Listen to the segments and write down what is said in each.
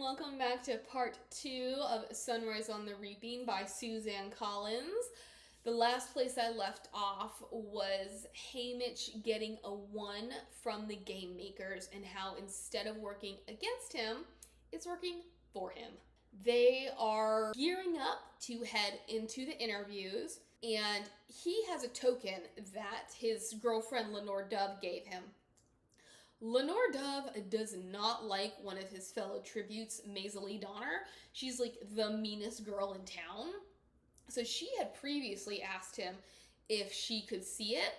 welcome back to part 2 of Sunrise on the Reaping by Suzanne Collins. The last place I left off was Haymitch getting a 1 from the game makers and how instead of working against him, it's working for him. They are gearing up to head into the interviews, and he has a token that his girlfriend Lenore Dove gave him. Lenore Dove does not like one of his fellow tributes, Maisie Donner. She's like the meanest girl in town. So she had previously asked him if she could see it,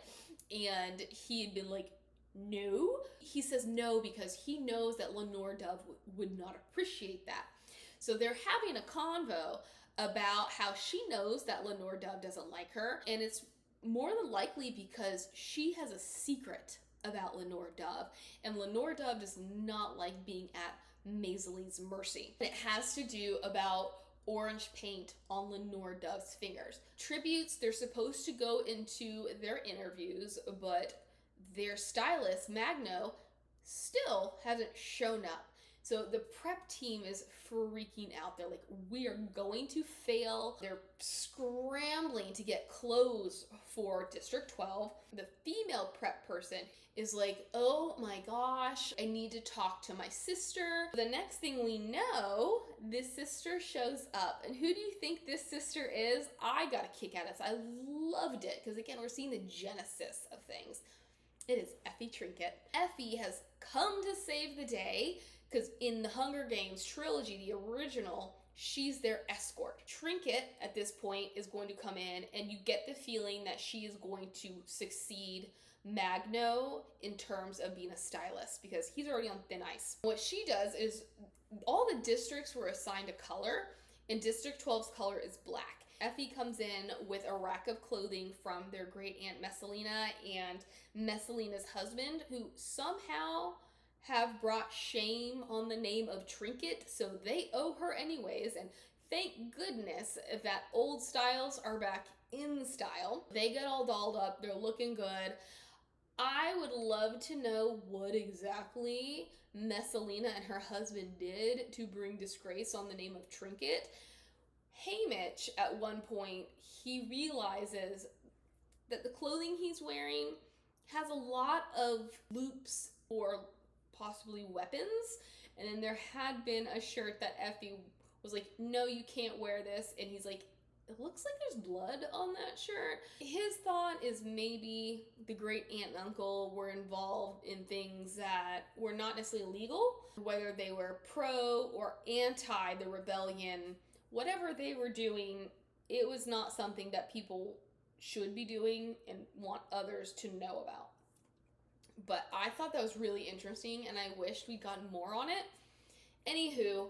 and he had been like, no. He says no because he knows that Lenore Dove would not appreciate that. So they're having a convo about how she knows that Lenore Dove doesn't like her, and it's more than likely because she has a secret about Lenore Dove, and Lenore Dove does not like being at Maisie's mercy. It has to do about orange paint on Lenore Dove's fingers. Tributes, they're supposed to go into their interviews, but their stylist, Magno, still hasn't shown up. So the prep team is freaking out. They're like, we are going to fail. They're scrambling to get clothes for District 12. The female prep person is like, oh my gosh, I need to talk to my sister. The next thing we know, this sister shows up. And who do you think this sister is? I got a kick out of this. I loved it because, again, we're seeing the genesis of things. It is Effie Trinket. Effie has come to save the day because in the Hunger Games trilogy, the original, she's their escort. Trinket, at this point, is going to come in, and you get the feeling that she is going to succeed Magno in terms of being a stylist because he's already on thin ice. What she does is all the districts were assigned a color, and District 12's color is black. Effie comes in with a rack of clothing from their great aunt Messalina and Messalina's husband, who somehow have brought shame on the name of Trinket, so they owe her anyways, and thank goodness that old styles are back in style. They get all dolled up, they're looking good. I would love to know what exactly Messalina and her husband did to bring disgrace on the name of Trinket. Haymitch, at one point, he realizes that the clothing he's wearing has a lot of loops or possibly weapons, and then there had been a shirt that Effie was like, no, you can't wear this, and he's like, it looks like there's blood on that shirt. His thought is maybe the great aunt and uncle were involved in things that were not necessarily legal, whether they were pro or anti the rebellion. Whatever they were doing, it was not something that people should be doing and want others to know about. But I thought that was really interesting, and I wished we'd gotten more on it. Anywho,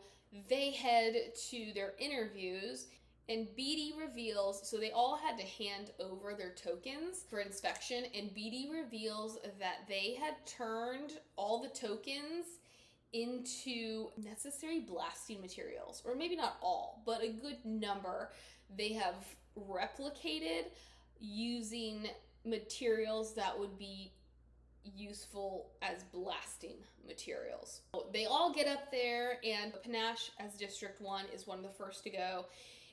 they head to their interviews, and BD reveals, so they all had to hand over their tokens for inspection, and BD reveals that they had turned all the tokens into necessary blasting materials, or maybe not all, but a good number they have replicated using materials that would be useful as blasting materials. They all get up there, and Panache as District 1 is one of the first to go,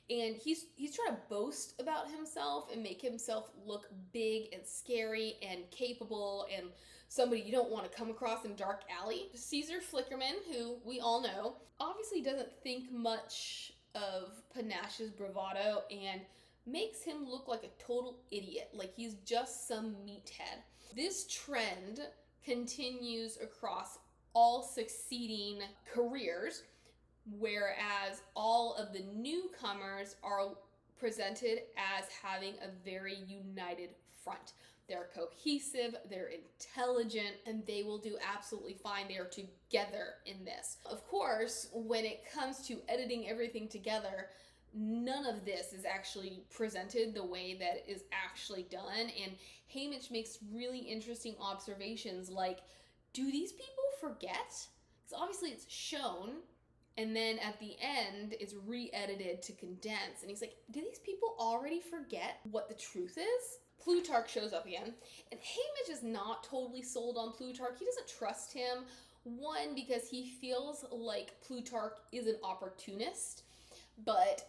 and he's trying to boast about himself and make himself look big and scary and capable and somebody you don't want to come across in a dark alley. Caesar Flickerman, who we all know, obviously doesn't think much of Panache's bravado and makes him look like a total idiot, like he's just some meathead. This trend continues across all succeeding careers, whereas all of the newcomers are presented as having a very united front. They're cohesive, they're intelligent, and they will do absolutely fine. They are together in this. Of course, when it comes to editing everything together, none of this is actually presented the way that it is actually done, and Haymitch makes really interesting observations like, do these people forget? Because obviously it's shown, and then at the end, it's re-edited to condense. And he's like, do these people already forget what the truth is? Plutarch shows up again, and Haymitch is not totally sold on Plutarch. He doesn't trust him One, because he feels like Plutarch is an opportunist, but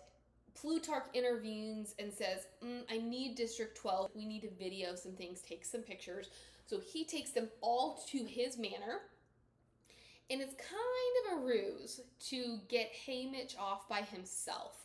Plutarch intervenes and says, I need District 12. We need to video some things, take some pictures. So he takes them all to his manor. And it's kind of a ruse to get Haymitch off by himself.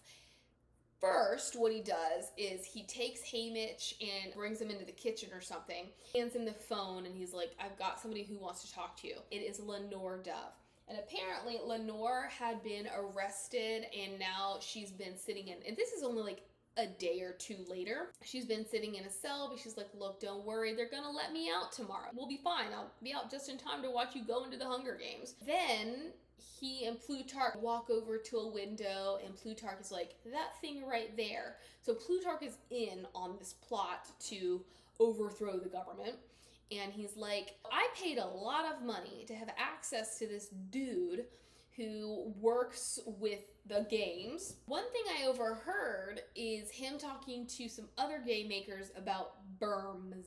First, what he does is he takes Haymitch and brings him into the kitchen or something, hands him the phone, and he's like, I've got somebody who wants to talk to you. It is Lenore Dove. And apparently Lenore had been arrested, and now she's been sitting in, and this is only like a day or two later. She's been sitting in a cell, but she's like, look, don't worry, they're gonna let me out tomorrow. We'll be fine. I'll be out just in time to watch you go into the Hunger Games. Then he and Plutarch walk over to a window, and Plutarch is like, that thing right there. So Plutarch is in on this plot to overthrow the government. And he's like, I paid a lot of money to have access to this dude who works with the games. One thing I overheard is him talking to some other game makers about berms.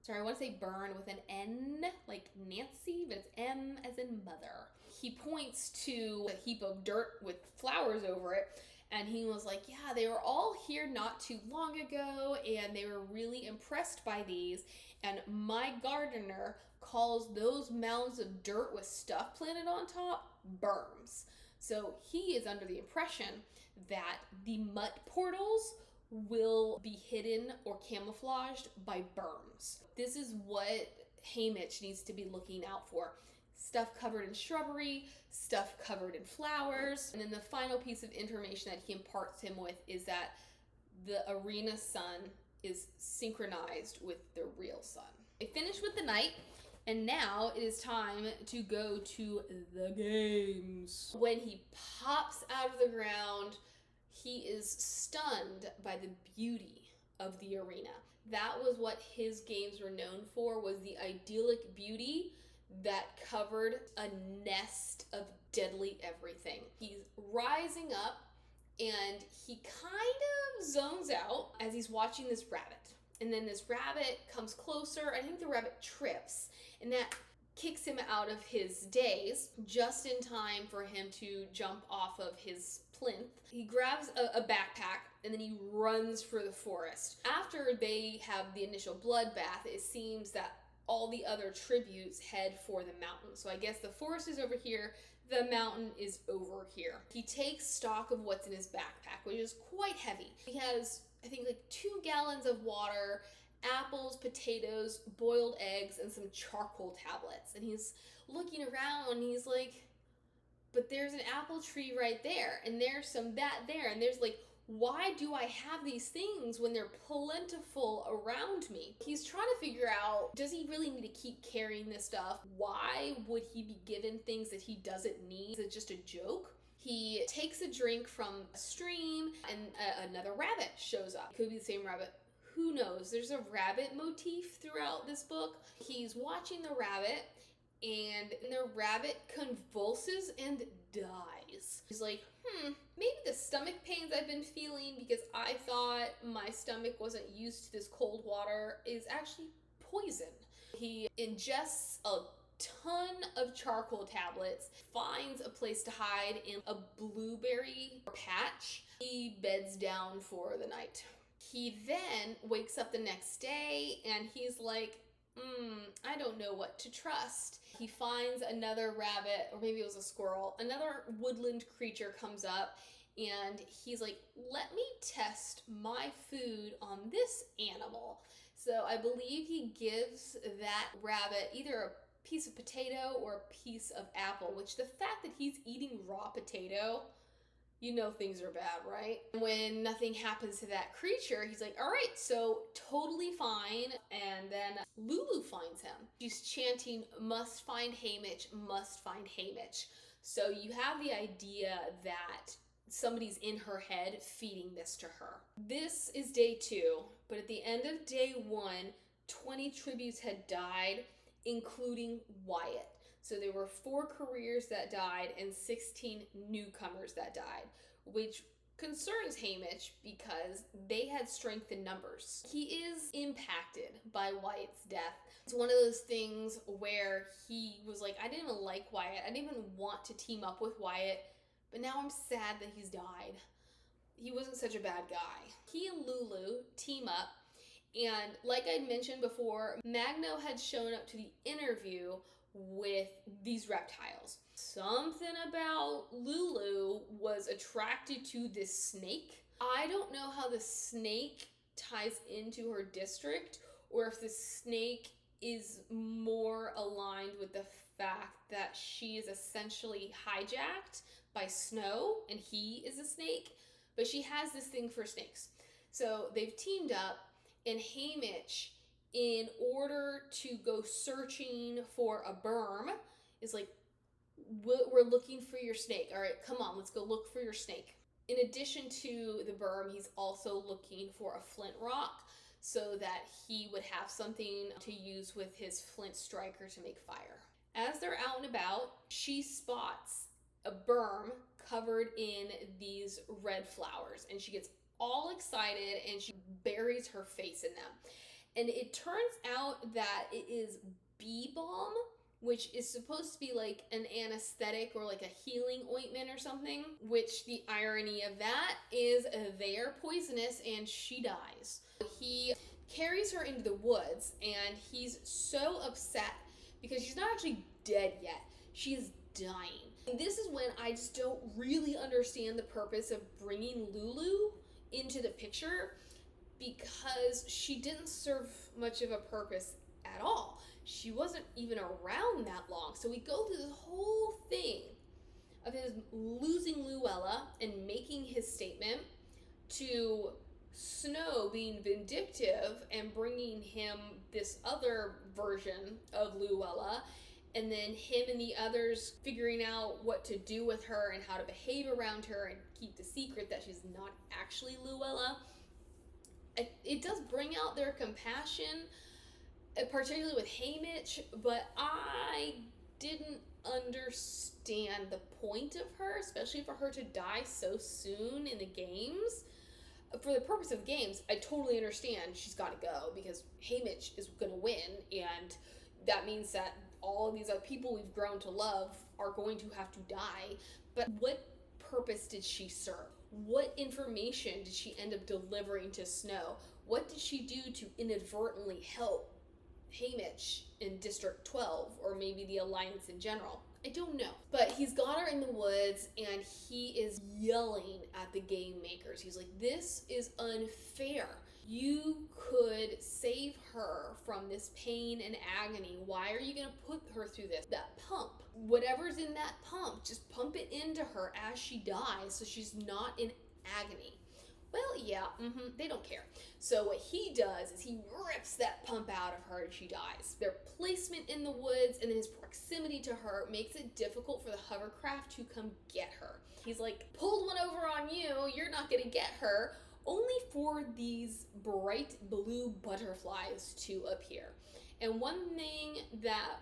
Sorry, I want to say burn with an N, like Nancy, but it's M as in mother. He points to a heap of dirt with flowers over it, and he was like, yeah, they were all here not too long ago, and they were really impressed by these, and my gardener calls those mounds of dirt with stuff planted on top berms. So he is under the impression that the mud portals will be hidden or camouflaged by berms. This is what Haymitch needs to be looking out for. Stuff covered in shrubbery, stuff covered in flowers. And then the final piece of information that he imparts him with is that the arena sun is synchronized with the real sun. They finish with the night, and now it is time to go to the games. When he pops out of the ground, he is stunned by the beauty of the arena. That was what his games were known for, was the idyllic beauty that covered a nest of deadly everything. He's rising up, and he kind of zones out as he's watching this rabbit. And then this rabbit comes closer. I think the rabbit trips, and that kicks him out of his daze just in time for him to jump off of his plinth. He grabs a backpack, and then he runs for the forest. After they have the initial bloodbath, it seems that all the other tributes head for the mountain. So I guess the forest is over here, the mountain is over here. He takes stock of what's in his backpack, which is quite heavy. He has, I think, like 2 gallons of water, apples, potatoes, boiled eggs, and some charcoal tablets. And he's looking around, and he's like, but there's an apple tree right there, and there's some that there, and there's like, why do I have these things when they're plentiful around me? He's trying to figure out, does he really need to keep carrying this stuff? Why would he be given things that he doesn't need? Is it just a joke? He takes a drink from a stream, and another rabbit shows up. It could be the same rabbit. Who knows? There's a rabbit motif throughout this book. He's watching the rabbit, and the rabbit convulses and dies. He's like, maybe the stomach pains I've been feeling because I thought my stomach wasn't used to this cold water is actually poison. He ingests a ton of charcoal tablets, finds a place to hide in a blueberry patch. He beds down for the night. He then wakes up the next day, and he's like, I don't know what to trust. He finds another rabbit, or maybe it was a squirrel. Another woodland creature comes up, and he's like, let me test my food on this animal. So I believe he gives that rabbit either a piece of potato or a piece of apple, which the fact that he's eating raw potato, you know things are bad, right? When nothing happens to that creature, he's like, all right, so totally fine. And then Lulu finds him. She's chanting, must find Haymitch, must find Haymitch. So you have the idea that somebody's in her head feeding this to her. This is day 2, but at the end of day 1, 20 tributes had died, including Wyatt. So there were 4 careers that died and 16 newcomers that died, which concerns Haymitch because they had strength in numbers. He is impacted by Wyatt's death. It's one of those things where he was like, I didn't even like Wyatt. I didn't even want to team up with Wyatt, but now I'm sad that he's died. He wasn't such a bad guy. He and Lulu team up, and like I mentioned before, Magno had shown up to the interview with these reptiles. Something about Lulu was attracted to this snake. I don't know how the snake ties into her district, or if the snake is more aligned with the fact that she is essentially hijacked by Snow and he is a snake, but she has this thing for snakes. So they've teamed up, and Haymitch, in order to go searching for a berm, is like, we're looking for your snake. All right, come on, let's go look for your snake. In addition to the berm, he's also looking for a flint rock so that he would have something to use with his flint striker to make fire. As they're out and about, she spots a berm covered in these red flowers, and she gets all excited and she buries her face in them. And it turns out that it is bee balm, which is supposed to be like an anesthetic or like a healing ointment or something, which the irony of that is they are poisonous and she dies. He carries her into the woods and he's so upset because she's not actually dead yet. She is dying. And this is when I just don't really understand the purpose of bringing Lulu into the picture, because she didn't serve much of a purpose at all. She wasn't even around that long. So we go through this whole thing of his losing Luella and making his statement, to Snow being vindictive and bringing him this other version of Luella, and then him and the others figuring out what to do with her and how to behave around her and keep the secret that she's not actually Luella. It does bring out their compassion, particularly with Haymitch, but I didn't understand the point of her, especially for her to die so soon in the games. For the purpose of games, I totally understand she's got to go because Haymitch is going to win, and that means that all of these other people we've grown to love are going to have to die. But what purpose did she serve? What information did she end up delivering to Snow? What did she do to inadvertently help Haymitch in District 12, or maybe the Alliance in general? I don't know. But he's got her in the woods and he is yelling at the game makers. He's like, this is unfair. You could save her from this pain and agony. Why are you going to put her through this? That pump, whatever's in that pump, just pump it into her as she dies so she's not in agony. Well, yeah, they don't care. So what he does is he rips that pump out of her and she dies. Their placement in the woods and then his proximity to her makes it difficult for the hovercraft to come get her. He's like, pulled one over on you, you're not gonna get her, only for these bright blue butterflies to appear. And one thing that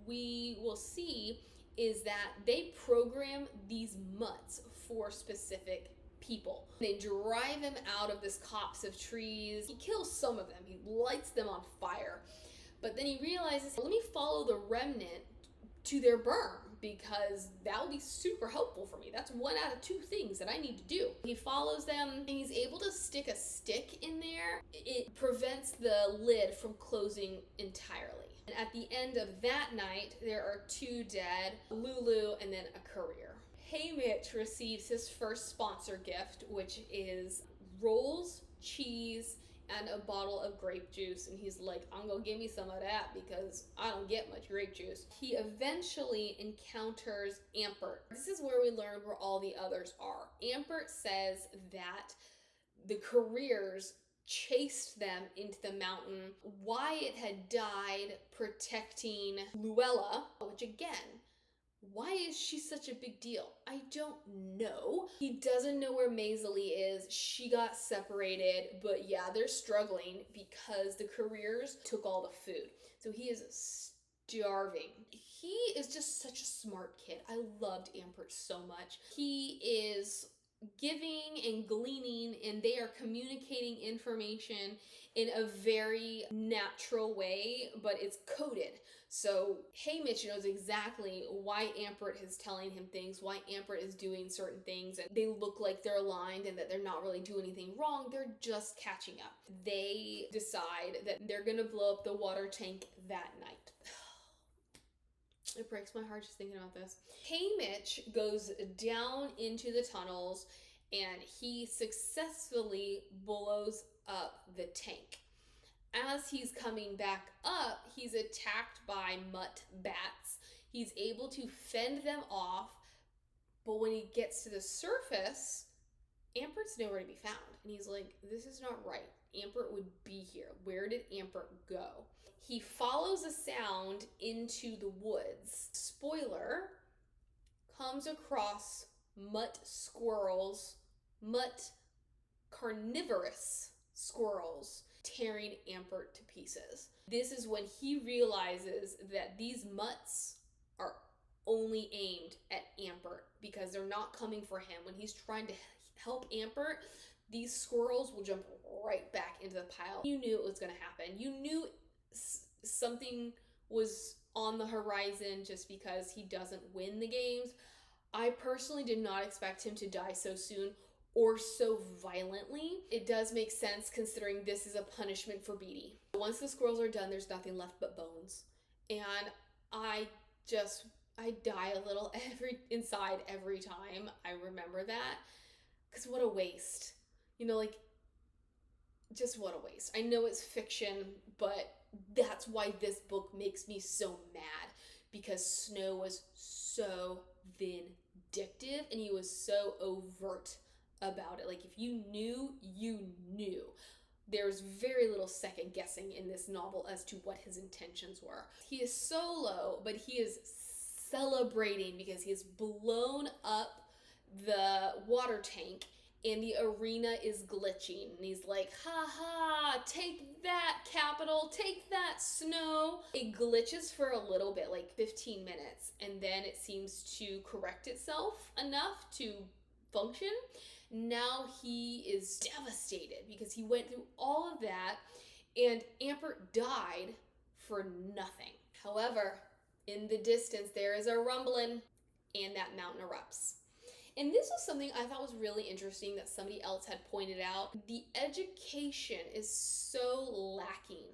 we will see is that they program these mutts for specific people. They drive him out of this copse of trees. He kills some of them. He lights them on fire. But then he realizes, let me follow the remnant to their berm, because that will be super helpful for me. That's one out of two things that I need to do. He follows them and he's able to stick a stick in there. It prevents the lid from closing entirely. And at the end of that night, there are two dead, Lulu and then a courier. Haymitch receives his first sponsor gift, which is rolls, cheese, and a bottle of grape juice. And he's like, I'm gonna give me some of that because I don't get much grape juice. He eventually encounters Ampert. This is where we learn where all the others are. Ampert says that the couriers chased them into the mountain. Wyatt had died protecting Luella, which again, why is she such a big deal? I don't know. He doesn't know where Maisie is. She got separated, but yeah, they're struggling because the couriers took all the food. So he is starving. He is just such a smart kid. I loved Ampert so much. He is giving and gleaning, and they are communicating information in a very natural way, but it's coded. So Haymitch knows exactly why Ampert is telling him things, why Ampert is doing certain things, and they look like they're aligned and that they're not really doing anything wrong. They're just catching up. They decide that they're gonna blow up the water tank that night. It breaks my heart just thinking about this. Haymitch goes down into the tunnels and he successfully blows up the tank. As he's coming back up, he's attacked by mutt bats. He's able to fend them off, but when he gets to the surface, Ampert's nowhere to be found. And he's like, this is not right. Ampert would be here. Where did Ampert go? He follows a sound into the woods. Spoiler, comes across mutt squirrels, mutt carnivorous squirrels, tearing Ampert to pieces. This is when he realizes that these mutts are only aimed at Ampert because they're not coming for him. When he's trying to help Ampert, these squirrels will jump right back into the pile. You knew it was going to happen. You knew something was on the horizon just because he doesn't win the games. I personally did not expect him to die so soon or so violently. It does make sense considering this is a punishment for Beatty. Once the squirrels are done, there's nothing left but bones. And I die a little inside every time I remember that. Because what a waste. Just what a waste. I know it's fiction, but that's why this book makes me so mad. Because Snow was so vindictive and he was so overt about it. Like, if you knew, you knew. There's very little second guessing in this novel as to what his intentions were. He is solo, but he is celebrating because he has blown up the water tank and the arena is glitching. And he's like, ha ha, take that, Capital, take that, Snow. It glitches for a little bit, like 15 minutes, and then it seems to correct itself enough to function. Now he is devastated because he went through all of that and Ampert died for nothing. However, in the distance, there is a rumbling and that mountain erupts. And this was something I thought was really interesting that somebody else had pointed out. The education is so lacking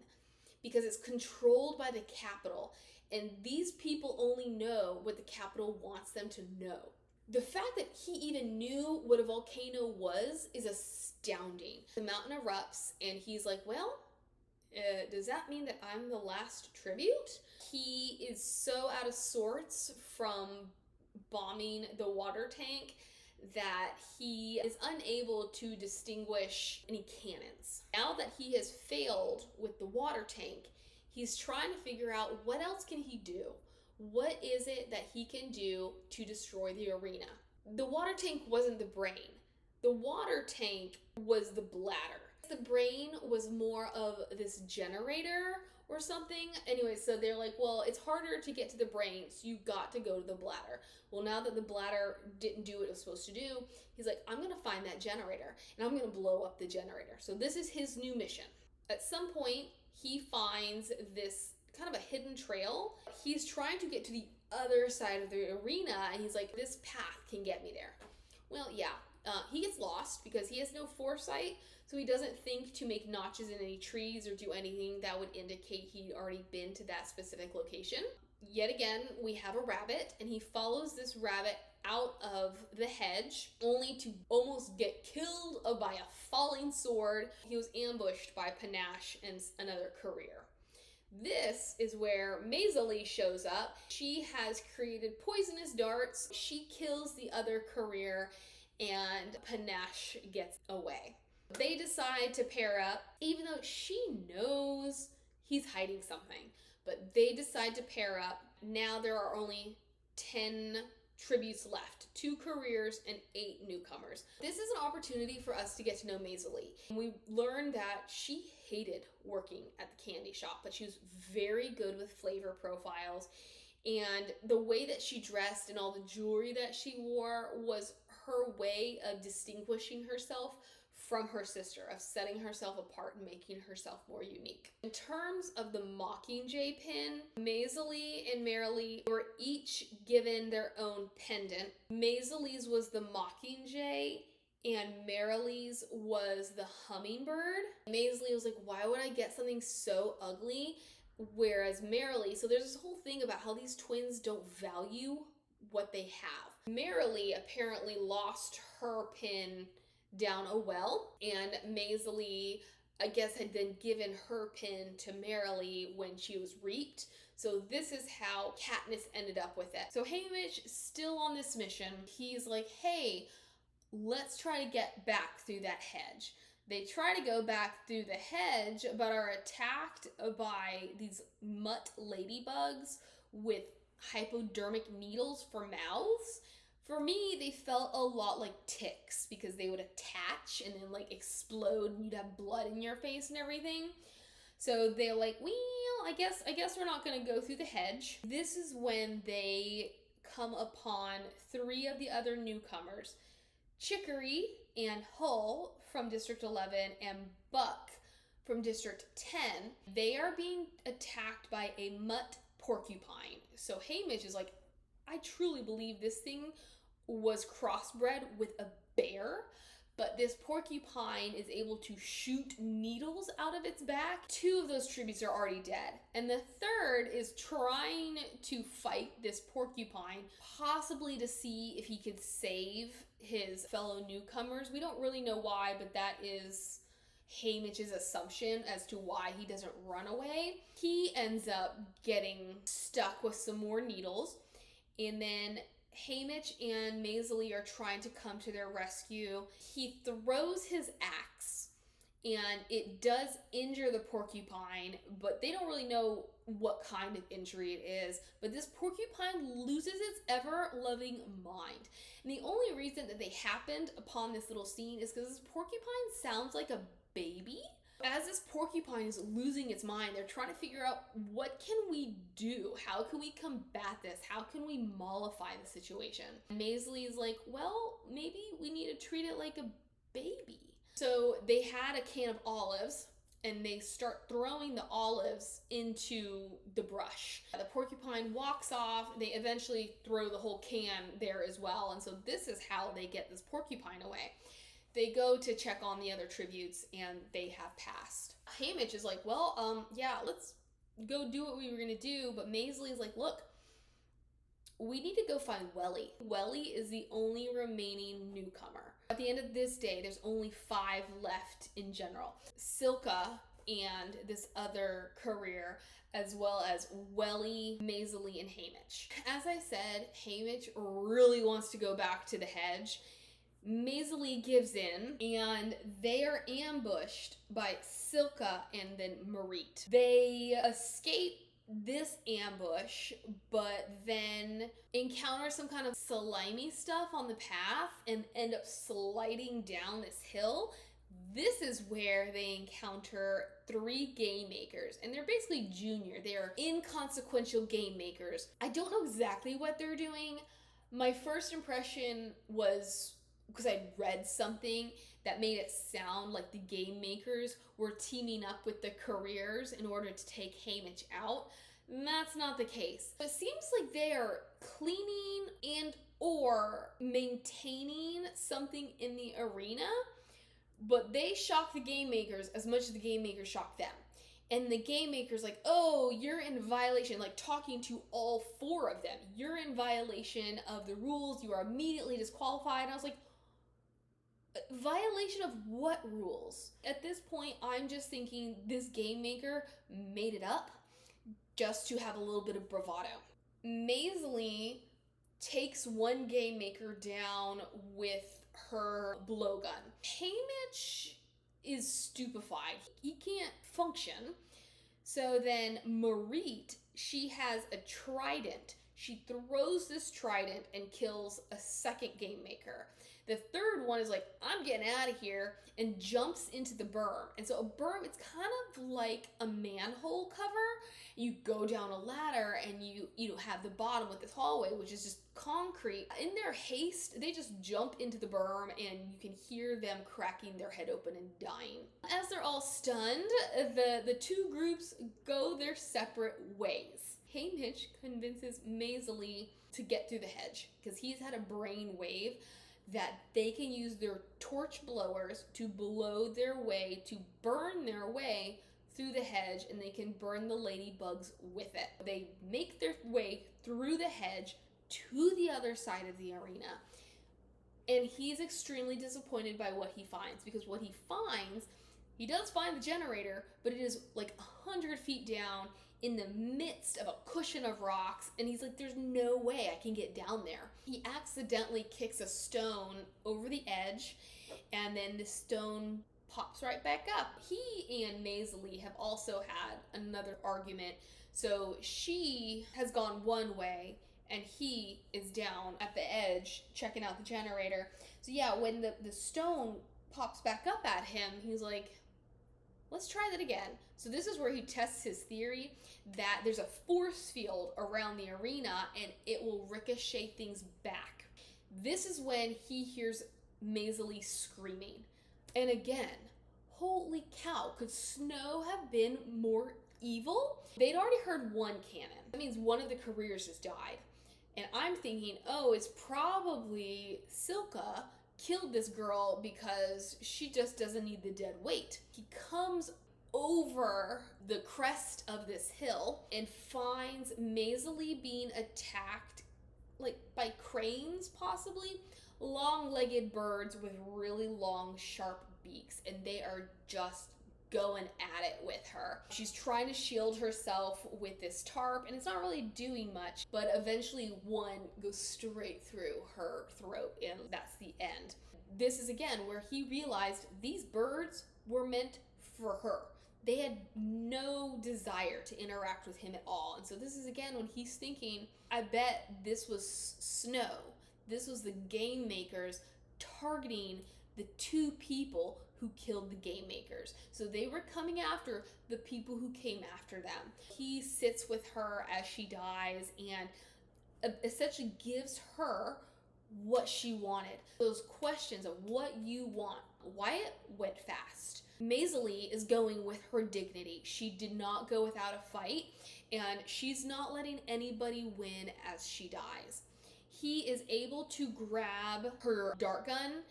because it's controlled by the capital, and these people only know what the capital wants them to know. The fact that he even knew what a volcano was is astounding. The mountain erupts and he's like, well, does that mean that I'm the last tribute? He is so out of sorts from bombing the water tank that he is unable to distinguish any cannons. Now that he has failed with the water tank, he's trying to figure out what else can he do. What is it that he can do to destroy the arena? The water tank wasn't the brain. The water tank was the bladder. The brain was more of this generator or something. Anyway, so they're like, well, it's harder to get to the brain, so you got to go to the bladder. Well, now that the bladder didn't do what it was supposed to do, he's like, I'm going to find that generator, and I'm going to blow up the generator. So this is his new mission. At some point, he finds this kind of a hidden trail. He's trying to get to the other side of the arena, and he's like, this path can get me there. Well, yeah, he gets lost because he has no foresight, so he doesn't think to make notches in any trees or do anything that would indicate he'd already been to that specific location. Yet again, we have a rabbit, and he follows this rabbit out of the hedge, only to almost get killed by a falling sword. He was ambushed by Panache and another courier. This is where Maiseli shows up. She has created poisonous darts. She kills the other courier, and Panache gets away. They decide to pair up, even though she knows he's hiding something. But they decide to pair up. Now there are only 10 tributes left, 2 careers and 8 newcomers. This is an opportunity for us to get to know Maiseli. We learned that she hated working at the candy shop, but she was very good with flavor profiles. And the way that she dressed and all the jewelry that she wore was her way of distinguishing herself from her sister, of setting herself apart and making herself more unique. In terms of the Mockingjay pin, Maisie and Marilee were each given their own pendant. Maisie's was the Mockingjay and Marilee's was the hummingbird. Maisie was like, why would I get something so ugly? Whereas Marilee, so there's this whole thing about how these twins don't value what they have. Marilee apparently lost her pin down a well, and Maisie, I guess, had then given her pin to Marilee when she was reaped. So this is how Katniss ended up with it. So Haymitch, still on this mission, he's like, hey, let's try to get back through that hedge. They try to go back through the hedge, but are attacked by these mutt ladybugs with hypodermic needles for mouths. For me, they felt a lot like ticks because they would attach and then like explode and you'd have blood in your face and everything. So they're like, well, I guess we're not gonna go through the hedge. This is when they come upon 3 of the other newcomers, Chicory and Hull from District 11 and Buck from District 10. They are being attacked by a mutt porcupine. So Haymitch is like, I truly believe this thing was crossbred with a bear, but this porcupine is able to shoot needles out of its back. 2 of those tributes are already dead. And the 3rd is trying to fight this porcupine, possibly to see if he could save his fellow newcomers. We don't really know why, but that is Haymitch's assumption as to why he doesn't run away. He ends up getting stuck with some more needles, and then Haymitch and Maisie are trying to come to their rescue. He throws his axe, and it does injure the porcupine, but they don't really know what kind of injury it is. But this porcupine loses its ever-loving mind. And the only reason that they happened upon this little scene is because this porcupine sounds like a baby. As this porcupine is losing its mind, they're trying to figure out, what can we do? How can we combat this? How can we mollify the situation? Maisie is like, well, maybe we need to treat it like a baby. So they had a can of olives, and they start throwing the olives into the brush. The porcupine walks off. They eventually throw the whole can there as well. And so this is how they get this porcupine away. They go to check on the other tributes, and they have passed. Haymitch is like, well, yeah, let's go do what we were gonna do. But Maisie is like, look, we need to go find Welly. Welly is the only remaining newcomer. At the end of this day, there's only 5 left in general. Silka and this other career, as well as Welly, Maisie, and Haymitch. As I said, Haymitch really wants to go back to the hedge. Maisie gives in, and they are ambushed by Silka and then Marit. They escape this ambush, but then encounter some kind of slimy stuff on the path and end up sliding down this hill. This is where they encounter 3 game makers, and they're basically junior. They are inconsequential game makers. I don't know exactly what they're doing. My first impression was, because I read something that made it sound like the game makers were teaming up with the careers in order to take Haymitch out. And that's not the case. It seems like they are cleaning and or maintaining something in the arena, but they shock the game makers as much as the game makers shock them. And the game maker's like, oh, you're in violation, like talking to all 4 of them. You're in violation of the rules. You are immediately disqualified. And I was like, violation of what rules? At this point, I'm just thinking this game maker made it up just to have a little bit of bravado. Maisie takes one game maker down with her blowgun. Haymitch is stupefied. He can't function. So then Marit, she has a trident. She throws this trident and kills a second game maker. The third one is like, I'm getting out of here, and jumps into the berm. And so a berm, it's kind of like a manhole cover. You go down a ladder and you have the bottom with this hallway, which is just concrete. In their haste, they just jump into the berm, and you can hear them cracking their head open and dying. As they're all stunned, the two groups go their separate ways. Haymitch convinces Maisie to get through the hedge because he's had a brain wave that they can use their torch blowers to blow their way, to burn their way through the hedge, and they can burn the ladybugs with it. They make their way through the hedge to the other side of the arena, and he's extremely disappointed by what he finds, because what he finds, he does find the generator, but it is like 100 feet down in the midst of a cushion of rocks, and he's like, there's no way I can get down there. He accidentally kicks a stone over the edge, and then the stone pops right back up. He and Maisie have also had another argument. So she has gone one way, and he is down at the edge checking out the generator. So yeah, when the stone pops back up at him, he's like, let's try that again. So this is where he tests his theory that there's a force field around the arena and it will ricochet things back. This is when he hears Maisie screaming. And again, holy cow, could Snow have been more evil? They'd already heard one cannon. That means one of the careers just died. And I'm thinking, oh, it's probably Silka killed this girl because she just doesn't need the dead weight. He comes over the crest of this hill and finds Maisie being attacked like by cranes, possibly, long-legged birds with really long, sharp beaks, and they are just going at it with her. She's trying to shield herself with this tarp, and it's not really doing much, but eventually one goes straight through her throat, and that's the end. This is again where he realized these birds were meant for her. They had no desire to interact with him at all. And so this is again when he's thinking, I bet this was Snow. This was the game makers targeting the two people who killed the game makers. So they were coming after the people who came after them. He sits with her as she dies and essentially gives her what she wanted. Those questions of what you want. Wyatt went fast. Maisie is going with her dignity. She did not go without a fight, and she's not letting anybody win as she dies. He is able to grab her dart gun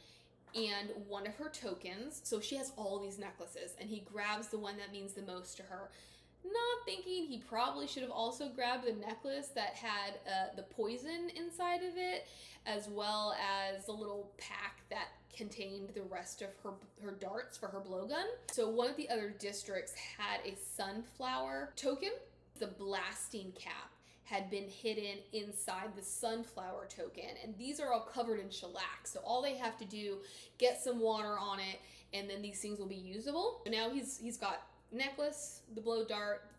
and one of her tokens. So she has all these necklaces, and he grabs the one that means the most to her. Not thinking he probably should have also grabbed the necklace that had the poison inside of it, as well as the little pack that contained the rest of her darts for her blowgun. So one of the other districts had a sunflower token. The blasting cap had been hidden inside the sunflower token, and these are all covered in shellac. So all they have to do, get some water on it, and then these things will be usable. So now he's got necklace, the blow dart,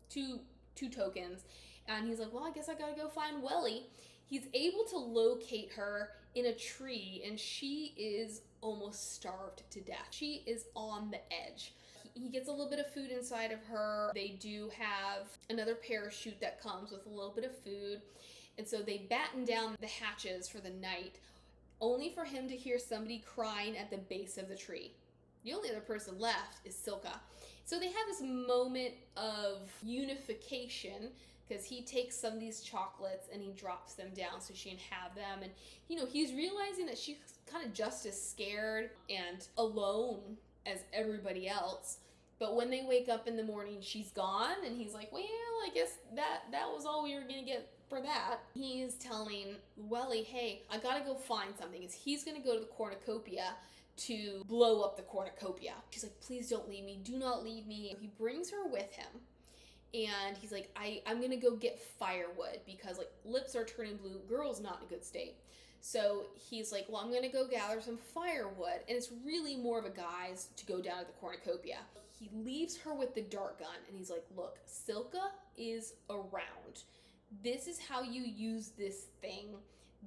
two tokens, and he's like, well, I guess I gotta go find Welly. He's able to locate her in a tree, and she is almost starved to death. She is on the edge. He gets a little bit of food inside of her. They do have another parachute that comes with a little bit of food, and so they batten down the hatches for the night, only for him to hear somebody crying at the base of the tree. The only other person left is Silka. So they have this moment of unification, because he takes some of these chocolates and he drops them down so she can have them. And, he's realizing that she's kind of just as scared and alone as everybody else. But when they wake up in the morning, she's gone, and he's like, well, I guess that was all we were going to get for that. He's telling Welly, hey, I got to go find something. He's going to go to the cornucopia to blow up the cornucopia. She's like, please don't leave me. Do not leave me. He brings her with him. And he's like, I'm going to go get firewood because, lips are turning blue. Girl's not in a good state. So he's like, well, I'm going to go gather some firewood. And it's really more of a guise to go down to the cornucopia. He leaves her with the dart gun. And he's like, look, Silka is around. This is how you use this thing.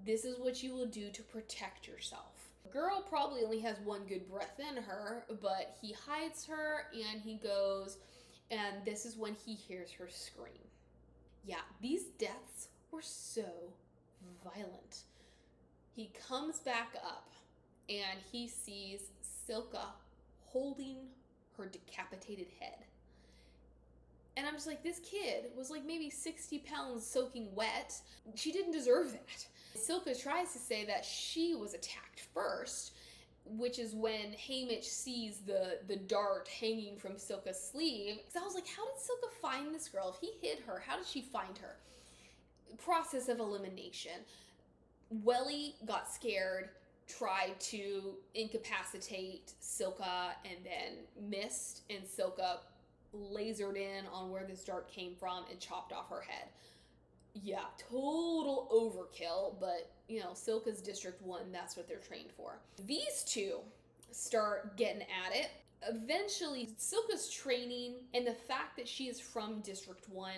This is what you will do to protect yourself. girl probably only has one good breath in her, but he hides her and he goes, and this is when he hears her scream. Yeah, these deaths were so violent. He comes back up and he sees Silka holding her decapitated head. And I'm just like, this kid was like maybe 60 pounds soaking wet. She didn't deserve that. Silka tries to say that she was attacked first, which is when Haymitch sees the dart hanging from Silka's sleeve. So I was like, how did Silka find this girl? If he hid her, how did she find her? Process of elimination. Welly got scared, tried to incapacitate Silka, and then missed, and Silka lasered in on where this dart came from and chopped off her head. Yeah, total overkill, but you know, Silka's District 1, that's what they're trained for. These two start getting at it. Eventually, Silka's training and the fact that she is from District 1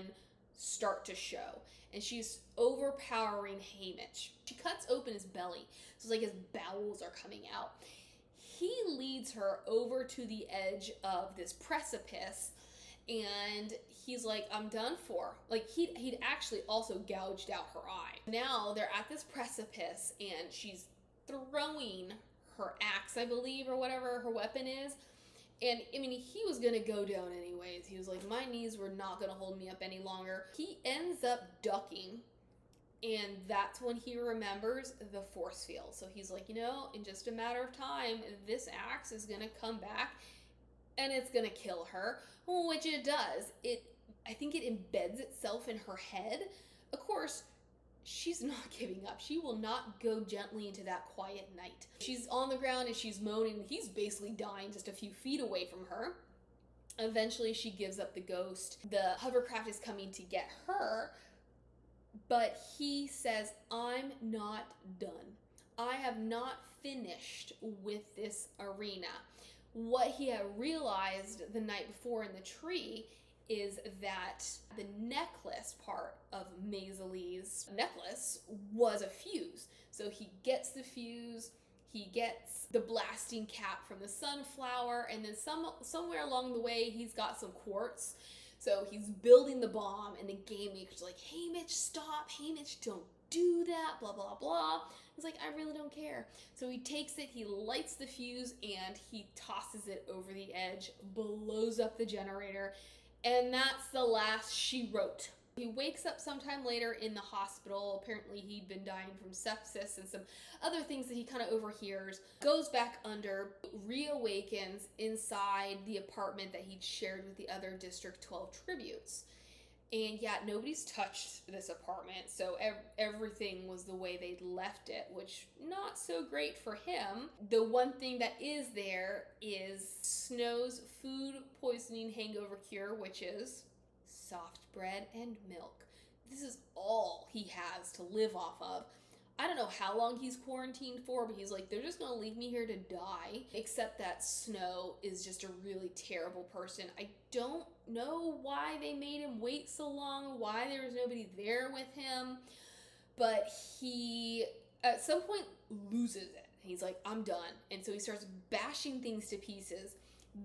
start to show, and she's overpowering Haymitch. She cuts open his belly, so it's like his bowels are coming out. He leads her over to the edge of this precipice, and he's like, I'm done for. Like, he'd actually also gouged out her eye. Now they're at this precipice, and she's throwing her axe, I believe, or whatever her weapon is. And, I mean, he was going to go down anyways. He was like, my knees were not going to hold me up any longer. He ends up ducking, and that's when he remembers the force field. So he's like, you know, in just a matter of time, this axe is going to come back, and it's going to kill her, which it does. I think it embeds itself in her head. Of course, she's not giving up. She will not go gently into that quiet night. She's on the ground and she's moaning. He's basically dying just a few feet away from her. Eventually, she gives up the ghost. The hovercraft is coming to get her, but he says, I'm not done. I have not finished with this arena. What he had realized the night before in the tree is that the necklace part of Maiseli's necklace was a fuse. So he gets the fuse, he gets the blasting cap from the sunflower, and then somewhere along the way he's got some quartz. So he's building the bomb, and the game maker's like, Haymitch, stop, Haymitch, don't do that, blah, blah, blah. He's like, I really don't care. So he takes it, he lights the fuse, and he tosses it over the edge, blows up the generator, and that's the last she wrote. He wakes up sometime later in the hospital. Apparently he'd been dying from sepsis and some other things that he kind of overhears. Goes back under, reawakens inside the apartment that he'd shared with the other District 12 tributes. And yeah, nobody's touched this apartment, so everything was the way they'd left it, which not so great for him. The one thing that is there is Snow's food poisoning hangover cure, which is soft bread and milk. This is all he has to live off of. I don't know how long he's quarantined for, but he's like, they're just gonna leave me here to die. Except that Snow is just a really terrible person. I don't know why they made him wait so long, why there was nobody there with him, but he, at some point, loses it. He's like, I'm done. And so he starts bashing things to pieces.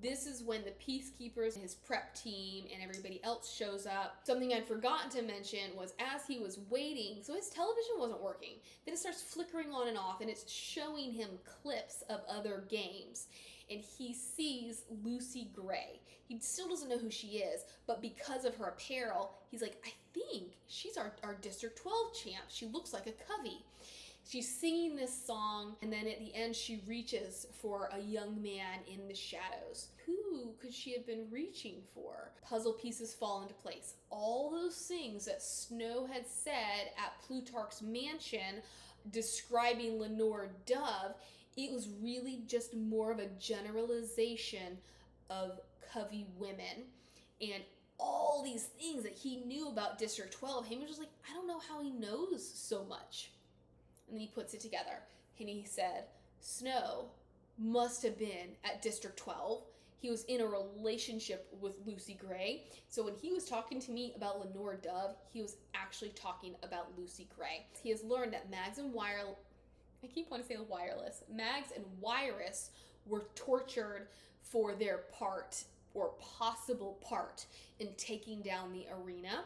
This is when the Peacekeepers, his prep team, and everybody else shows up. Something I'd forgotten to mention was as he was waiting, so his television wasn't working. Then it starts flickering on and off, and it's showing him clips of other games. And he sees Lucy Gray. He still doesn't know who she is, but because of her apparel, he's like, I think she's our District 12 champ. She looks like a Covey. She's singing this song, and then at the end she reaches for a young man in the shadows. Who could she have been reaching for? Puzzle pieces fall into place. All those things that Snow had said at Plutarch's mansion describing Lenore Dove, it was really just more of a generalization of Covey women. And all these things that he knew about District 12, Haymitch was like, I don't know how he knows so much. And then he puts it together, and he said, Snow must have been at District 12. He was in a relationship with Lucy Gray. So when he was talking to me about Lenore Dove, he was actually talking about Lucy Gray. He has learned that Mags and Wire I keep wanting to say wireless. Mags and Wireless were tortured for their part or possible part in taking down the arena.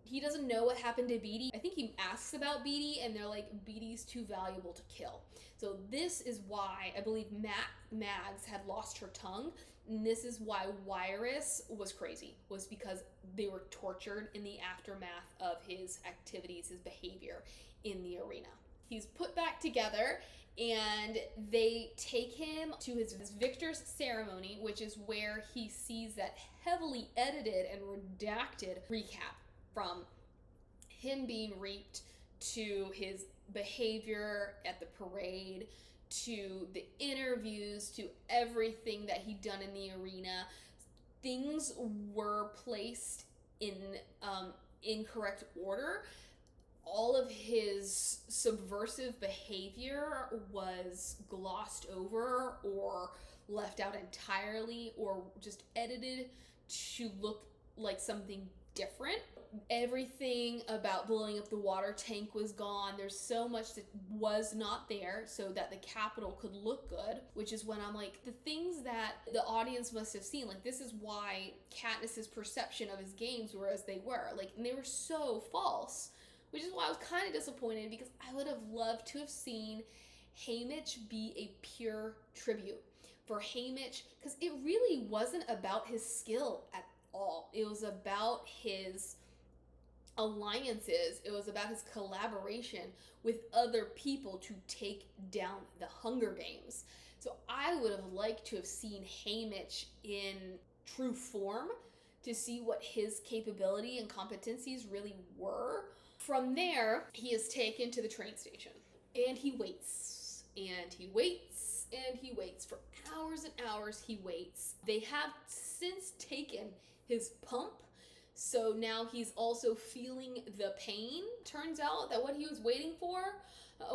He doesn't know what happened to Beatty. I think he asks about Beatty, and they're like, Beatty's too valuable to kill. So this is why I believe Mags had lost her tongue, and this is why Wireless was crazy, was because they were tortured in the aftermath of his activities, his behavior in the arena. He's put back together, and they take him to his victor's ceremony, which is where he sees that heavily edited and redacted recap from him being raped to his behavior at the parade to the interviews to everything that he'd done in the arena. Things were placed in incorrect order. All of his subversive behavior was glossed over or left out entirely or just edited to look like something different. Everything about blowing up the water tank was gone. There's so much that was not there so that the Capitol could look good, which is when I'm like, the things that the audience must have seen, like, this is why Katniss's perception of his games were as they were, like, and they were so false, which is why I was kind of disappointed, because I would have loved to have seen Haymitch be a pure tribute for Haymitch, because it really wasn't about his skill at all. It was about his alliances. It was about his collaboration with other people to take down the Hunger Games. So I would have liked to have seen Haymitch in true form to see what his capability and competencies really were. From there, he is taken to the train station, and he waits, and he waits, and he waits. For hours and hours, he waits. They have since taken his pump, so now he's also feeling the pain. Turns out that what he was waiting for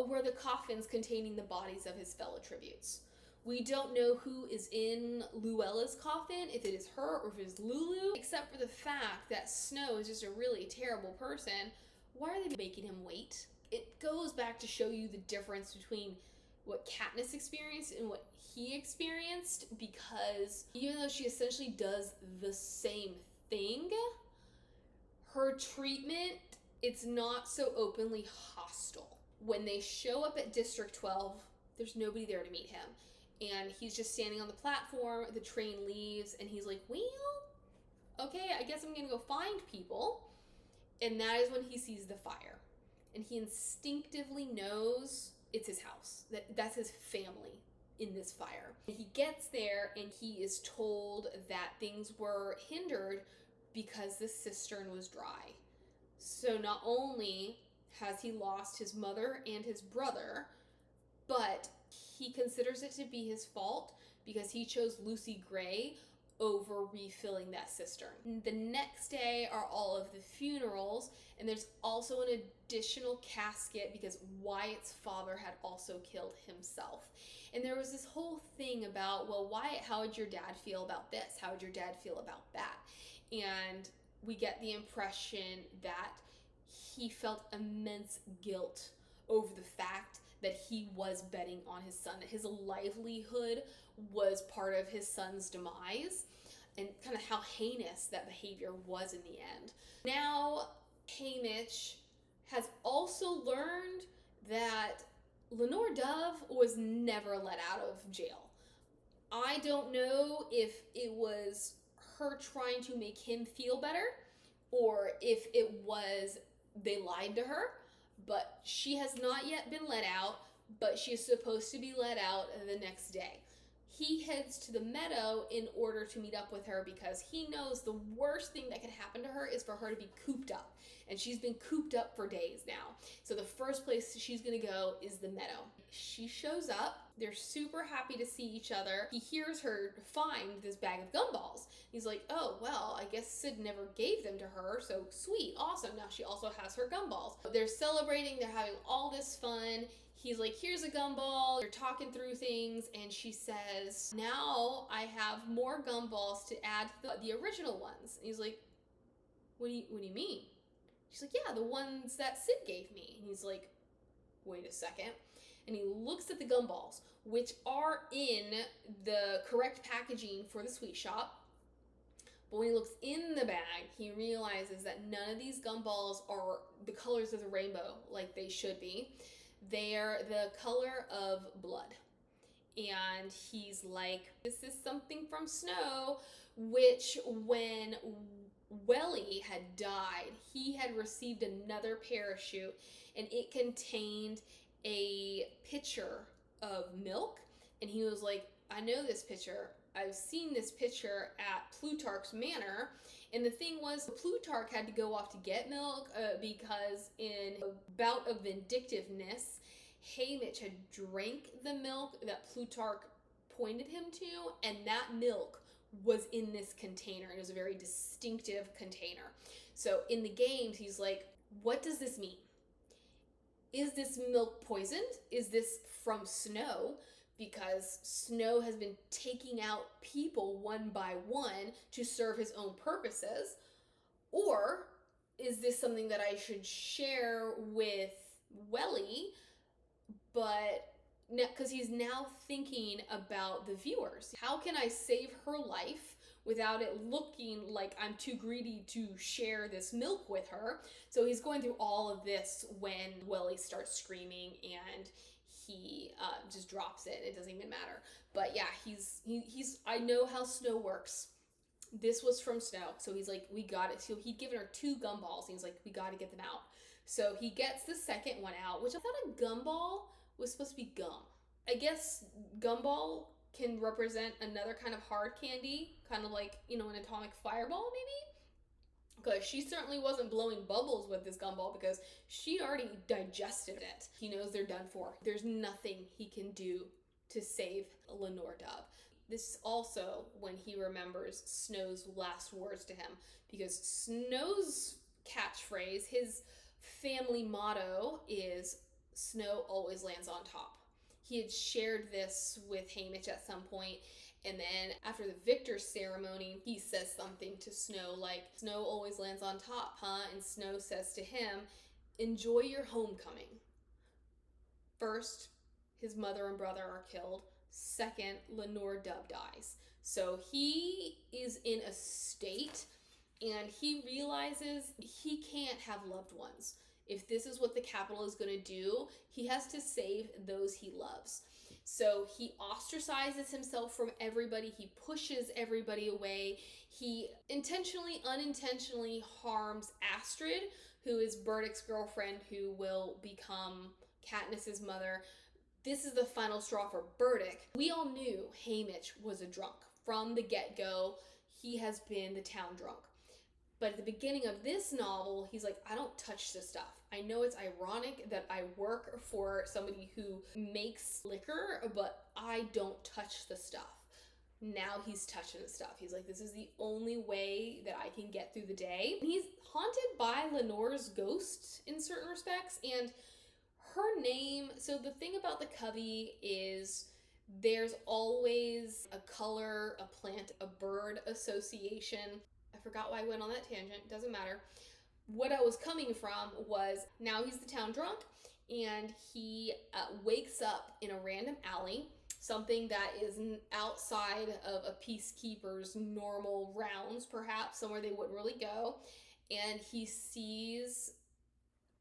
were the coffins containing the bodies of his fellow tributes. We don't know who is in Luella's coffin, if it is her or if it is Lulu, except for the fact that Snow is just a really terrible person. Why are they making him wait? It goes back to show you the difference between what Katniss experienced and what he experienced, because even though she essentially does the same thing, her treatment, it's not so openly hostile. When they show up at District 12, there's nobody there to meet him. And he's just standing on the platform, the train leaves, and he's like, well, okay, I guess I'm gonna go find people. And that is when he sees the fire. And he instinctively knows it's his house. That's his family in this fire. And he gets there and he is told that things were hindered because the cistern was dry. So not only has he lost his mother and his brother, but he considers it to be his fault because he chose Lucy Gray over refilling that cistern. The next day are all of the funerals, and there's also an additional casket because Wyatt's father had also killed himself. And there was this whole thing about, well, Wyatt, how would your dad feel about this? How would your dad feel about that? And we get the impression that he felt immense guilt over the fact that he was betting on his son, that his livelihood was part of his son's demise, and kind of how heinous that behavior was in the end. Now, Haymitch has also learned that Lenore Dove was never let out of jail. I don't know if it was her trying to make him feel better, or if it was they lied to her, but she has not yet been let out, but she is supposed to be let out the next day. He heads to the meadow in order to meet up with her because he knows the worst thing that could happen to her is for her to be cooped up. And she's been cooped up for days now. So the first place she's gonna go is the meadow. She shows up. They're super happy to see each other. He hears her find this bag of gumballs. He's like, oh, well, I guess Sid never gave them to her, so sweet, awesome. Now she also has her gumballs. They're celebrating, they're having all this fun. He's like, here's a gumball. They're talking through things, and she says, now I have more gumballs to add to the original ones. And he's like, what do you mean? She's like, yeah, the ones that Sid gave me. And he's like, wait a second. and he looks at the gumballs, which are in the correct packaging for the sweet shop. But when he looks in the bag, he realizes that none of these gumballs are the colors of the rainbow like they should be. They're the color of blood. And he's like, this is something from Snow, which when Welly had died, he had received another parachute, and it contained a pitcher of milk. And he was like, I know this pitcher. I've seen this pitcher at Plutarch's manor. And the thing was, Plutarch had to go off to get milk because in a bout of vindictiveness, Haymitch had drank the milk that Plutarch pointed him to, and that milk was in this container. It was a very distinctive container. So in the games, he's like, what does this mean? Is this milk poisoned? Is this from Snow? Because Snow has been taking out people one by one to serve his own purposes. Or is this something that I should share with Welly? But because he's now thinking about the viewers. How can I save her life without it looking like I'm too greedy to share this milk with her? So he's going through all of this when Welly starts screaming, and he just drops it. It doesn't even matter. But yeah, he's I know how Snow works. This was from Snow. So he's like, we got it. So he'd given her 2 gumballs. And he's like, we got to get them out. So he gets the second one out, which I thought a gumball was supposed to be gum. I guess gumball can represent another kind of hard candy, kind of like, an atomic fireball maybe? Because she certainly wasn't blowing bubbles with this gumball because she'd already digested it. He knows they're done for. There's nothing he can do to save Lenore Dove. This is also when he remembers Snow's last words to him, because Snow's catchphrase, his family motto is, Snow always lands on top. He had shared this with Haymitch at some point, and then after the victor ceremony, he says something to Snow like, Snow always lands on top, huh? And Snow says to him, enjoy your homecoming. First, his mother and brother are killed. Second, Lenore Dove dies. So he is in a state, and he realizes he can't have loved ones. If this is what the capital is going to do, he has to save those he loves. So he ostracizes himself from everybody. He pushes everybody away. He intentionally, unintentionally harms Astrid, who is Burdick's girlfriend, who will become Katniss's mother. This is the final straw for Burdick. We all knew Haymitch was a drunk. From the get-go, he has been the town drunk. But at the beginning of this novel, he's like, I don't touch this stuff. I know it's ironic that I work for somebody who makes liquor, but I don't touch the stuff. Now he's touching the stuff. He's like, this is the only way that I can get through the day. He's haunted by Lenore's ghost in certain respects, and her name, so the thing about the covey is there's always a color, a plant, a bird association. I forgot why I went on that tangent, doesn't matter. What I was coming from was, now he's the town drunk, and he wakes up in a random alley, something that is outside of a peacekeeper's normal rounds, perhaps, somewhere they wouldn't really go, and he sees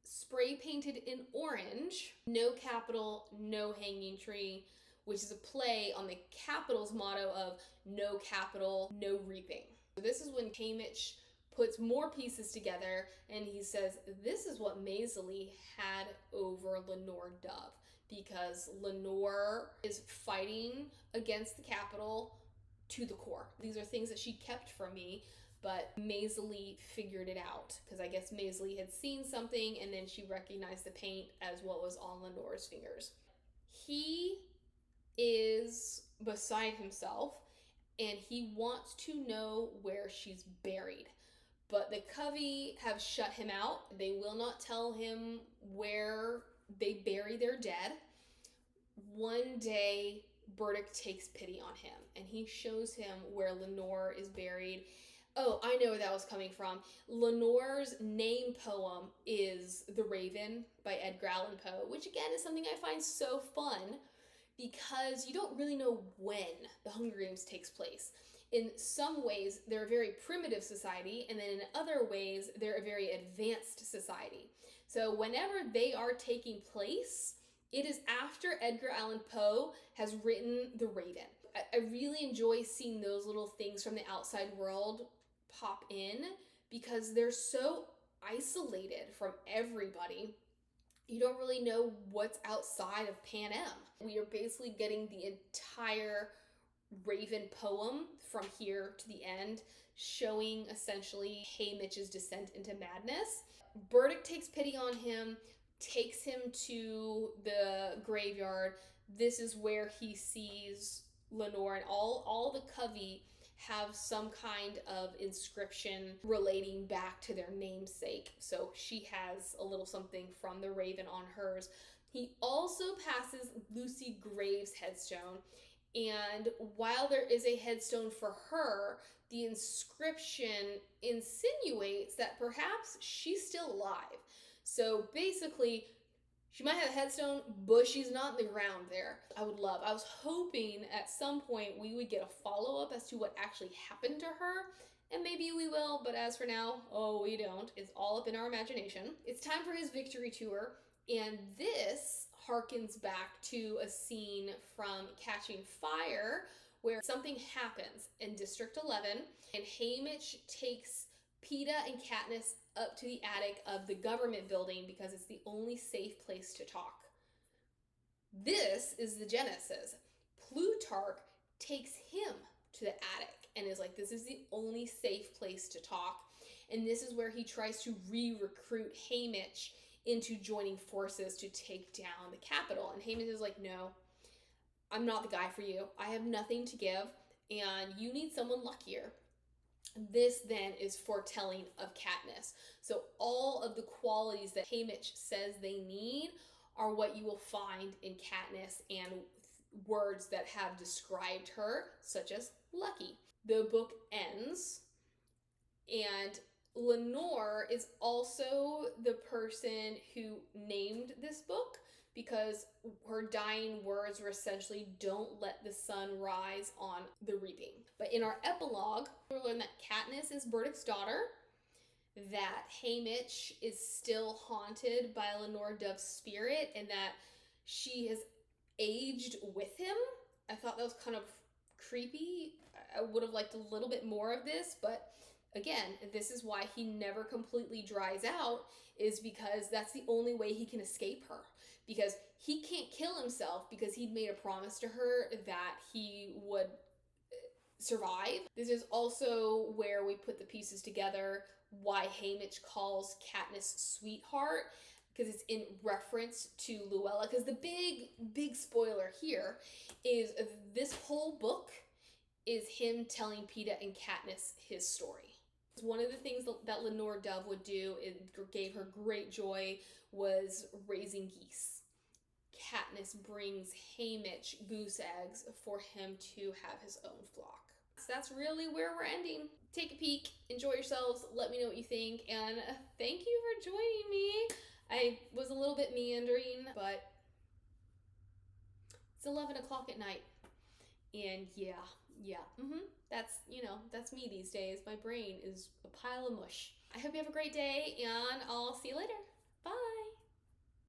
spray painted in orange, no capital, no hanging tree, which is a play on the capital's motto of no capital, no reaping. So this is when Haymitch puts more pieces together, and he says, this is what Maisley had over Lenore Dove, because Lenore is fighting against the capital to the core. These are things that she kept from me, but Maisley figured it out, because I guess Maisley had seen something, and then she recognized the paint as what was on Lenore's fingers. He is beside himself, and he wants to know where she's buried. But the covey have shut him out. They will not tell him where they bury their dead. One day, Burdick takes pity on him, and he shows him where Lenore is buried. Oh, I know where that was coming from. Lenore's name poem is The Raven by Edgar Allan Poe, which again is something I find so fun because you don't really know when the Hunger Games takes place. In some ways, they're a very primitive society, and then in other ways, they're a very advanced society. So whenever they are taking place, it is after Edgar Allan Poe has written The Raven. I really enjoy seeing those little things from the outside world pop in because they're so isolated from everybody. You don't really know what's outside of Panem. We are basically getting the entire Raven poem from here to the end, showing essentially Haymitch's descent into madness. Burdick takes pity on him, takes him to the graveyard. This is where he sees Lenore, and all the Covey have some kind of inscription relating back to their namesake. So she has a little something from the Raven on hers. He also passes Lucy Graves' headstone, and while there is a headstone for her, the inscription insinuates that perhaps she's still alive. So basically, she might have a headstone, but she's not in the ground there. I was hoping at some point we would get a follow-up as to what actually happened to her. And maybe we will, but as for now, oh, we don't. It's all up in our imagination. It's time for his victory tour, and this harkens back to a scene from Catching Fire where something happens in District 11, and Haymitch takes Peeta and Katniss up to the attic of the government building because it's the only safe place to talk. This is the genesis. Plutarch takes him to the attic and is like, this is the only safe place to talk. And this is where he tries to re-recruit Haymitch into joining forces to take down the Capitol. And Haymitch is like, no, I'm not the guy for you. I have nothing to give, and you need someone luckier. This then is foretelling of Katniss. So all of the qualities that Haymitch says they need are what you will find in Katniss, and words that have described her, such as lucky. The book ends, and Lenore is also the person who named this book because her dying words were essentially, don't let the sun rise on the reaping. But in our epilogue, we learn that Katniss is Burdick's daughter, that Haymitch is still haunted by Lenore Dove's spirit, and that she has aged with him. I thought that was kind of creepy. I would have liked a little bit more of this, but again, this is why he never completely dries out, is because that's the only way he can escape her. Because he can't kill himself because he'd made a promise to her that he would survive. This is also where we put the pieces together why Haymitch calls Katniss sweetheart, because it's in reference to Luella. Because the big spoiler here is this whole book is him telling Peeta and Katniss his story. One of the things that Lenore Dove would do, it gave her great joy, was raising geese. Katniss brings Haymitch goose eggs for him to have his own flock. So that's really where we're ending. Take a peek, enjoy yourselves, let me know what you think, and thank you for joining me. I was a little bit meandering, but it's 11 o'clock at night. And yeah. That's me these days. My brain is a pile of mush. I hope you have a great day, and I'll see you later. Bye.